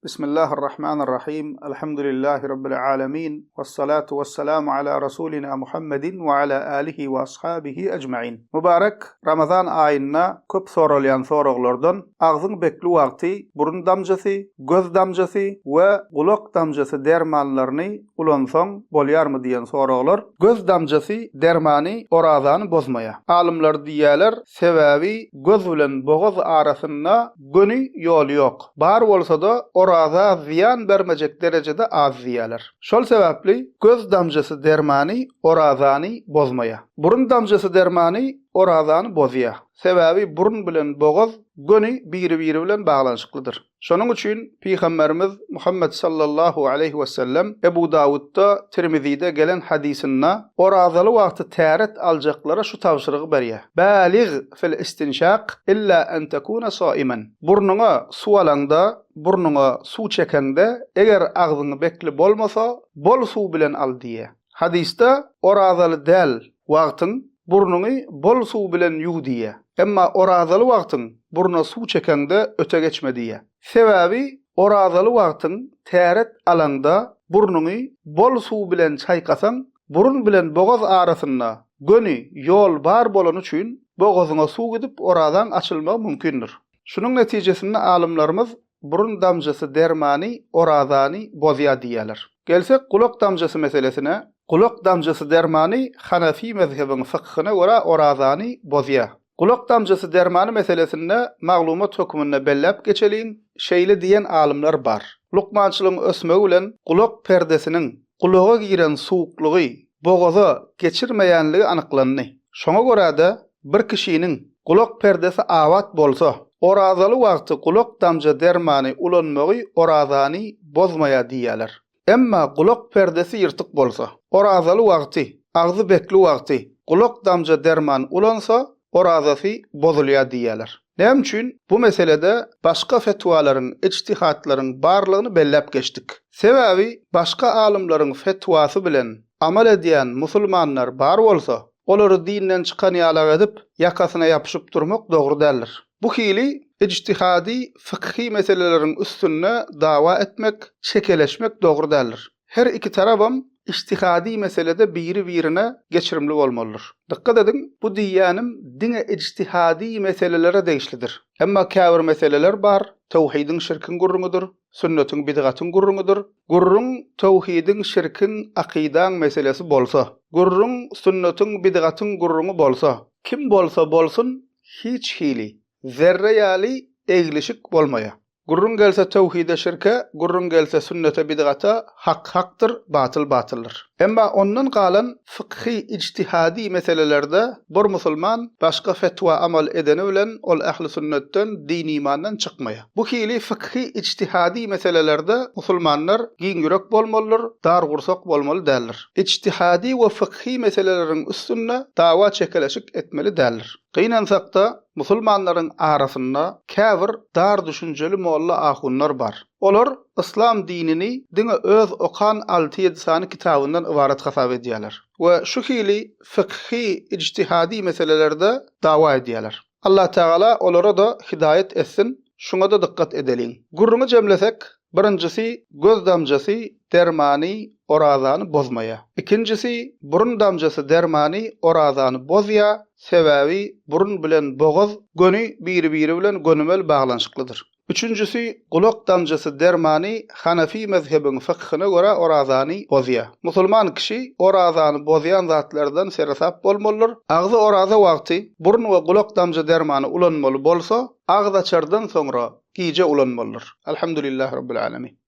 Bismillahirrahmanirrahim. Elhamdülillahi Rabbil alemin. Vessalatu vesselamu ala Rasulina Muhammedin ve ala alihi ve ashabihi ecmaîn. Mübarek Ramazan ayına köp sorulyan soraglardan ağzın bekli wagty, burun damjasy, göz damjasy we gulak damjasy dermanlaryny ulansaň bolýarmy diýen soraglar. Göz damjasy dermany orazany bozmaya. Alimler diýerler, sebäbi göz bilen boğaz arasynda göni ýol ýok. Bar bolsa da oraza ziyan bermejek derecede az ziyalar. Şol sebäpli göz damjasy dermany orazany bozmaya. Burun damjasy dermany orazany bozýar. Sebäbi burun bilen boğaz göni biri-biri bilen baglanyşyklydyr. Şonuň üçin Peygamberimiz Muhammed sallallahu aleyhi ve sellem Ebu Davud'da, Tirmizi'de gelen hadisinde orazaly wagty täret aljaklara şu tawşyrygy berýär. Balig fil istinşaq illa en tekuna saiman. Burnuňa su alanda, burnuňa su çekende eger agzyň bekli bolmasa, bol su bilen al diýär. Hadiste orazaly del wagtyň burnuňy bol su bilen ýuw diýär. Emma orazaly wagtyň burna su çekende öte geçme diýär. Sebäbi orazaly wagtyň täret alanda burnuňy bol su bilen çaýkasaň, burun bilen boğaz arasynda göni ýol bar bolan üçin boğazyna su gidip orazan açylmak mümkindir. Şunun netijesinde alimlerimiz burun damjasy dermany orazany bozýar diýerler. Gelsek gulak damjasy meselesine. Gulak damjasy dermany Hanafi mezhebiniň fiqhyna görä orazany bozýar. Gulak damjasy dermany meselesinde maglumat hökmünde bellep geçeliň şeýle diýen alimler bar. Lukmançylygyň ösmegi bilen gulak perdesiniň gulaga giren suwuklygy boğaza geçirmeýänligi anyklandy. Şoňa görä bir kişiniň gulak perdesi awat bolsa, orazaly wagty gulak damja dermany ulanmagy orazany bozmaýar diýerler. Emma gulak perdesi ýyrtyk bolsa, orazaly wagty, agzy bekli wagty gulak damja derman ulansa, orazasy bozulýar diýerler. Näme üçin bu meselede başga fetwalaryň, ijtihatlaryň barlygyny bellep geçdik. Sebäbi başga alimlaryň fetwasy bilen amal edýän musulmanlar bar bolsa, olary dinden çykan ýalag edip ýakasyna ýapyşyp durmak dogry däldir. Bu hili ijtihadi fiqhi meseleleriň üstünde dawa etmek, çekeleşmek dogry däldir. Her iki tarabam ijtihadi meselede biri-birine geçirimli bolmalydyr. Dikkat edin, bu diýänim dine ijtihadi meselelere değişlidir. Emma käbir meseleler bar, tawhidiň şirkin gurrungudur, sünnetin bidgatyň gurrungudur. Gurrun tawhidiň şirkin aqidaň meselesi bolsa, gurrun sünnetin bidgatyň gurrungu bolsa, kim bolsa bolsun hiç hili, zerre ýaly eglişik bolmaýar. Gurrun gelse tawhide şirke, gurrun gelse sünnete bidgata hak haktır, batıl batıldır. Emma ondan galan fıkhi ijtihadi meselelerde bir musulman başka fetva amal edeni bilen ol ahli sünnetten din imandan çıkmaya. Bu hili fıkhi ijtihadi meselelerde musulmanlar giňürek bolmalydyr, dar gursak bolmaly däldir. Ijtihadi we fıkhi meseleleriň üstünde dawa çekeleşik etmeli däldir. Gynansak-da musulmanlaryň arasynda käbir dar düşünjeli molla ahunlar bar. Olar İslam dinini dine öz okan 6-7 sany kitabyndan ibaret hasap edýärler. We şu hili fıkhi ijtihadi meselelerde dawa edýärler. Allah Taala olara da hidayet etsin. Şuna da dikkat edeliň. Gurruny jemlesek, birincisi göz damjasy dermany orazany bozmaýar. İkincisi burun damjasy dermany orazany bozýar. Sebäbi burun bilen boğaz göni biri-biri bilen gönümel baglanyşyklydyr. Üçüncüsü gulak damjasy dermany Hanafi mezhebiň fiqhyna görä orazany bozýar. Musulman kişi orazany bozýan zatlardan serasap bolmalydyr. Agzy oraza wagty burun we gulak damja dermany ulanmaly bolsa, agza çardan soňra giýje ulanmalydyr. Elhamdülillahi Rabbil alamin.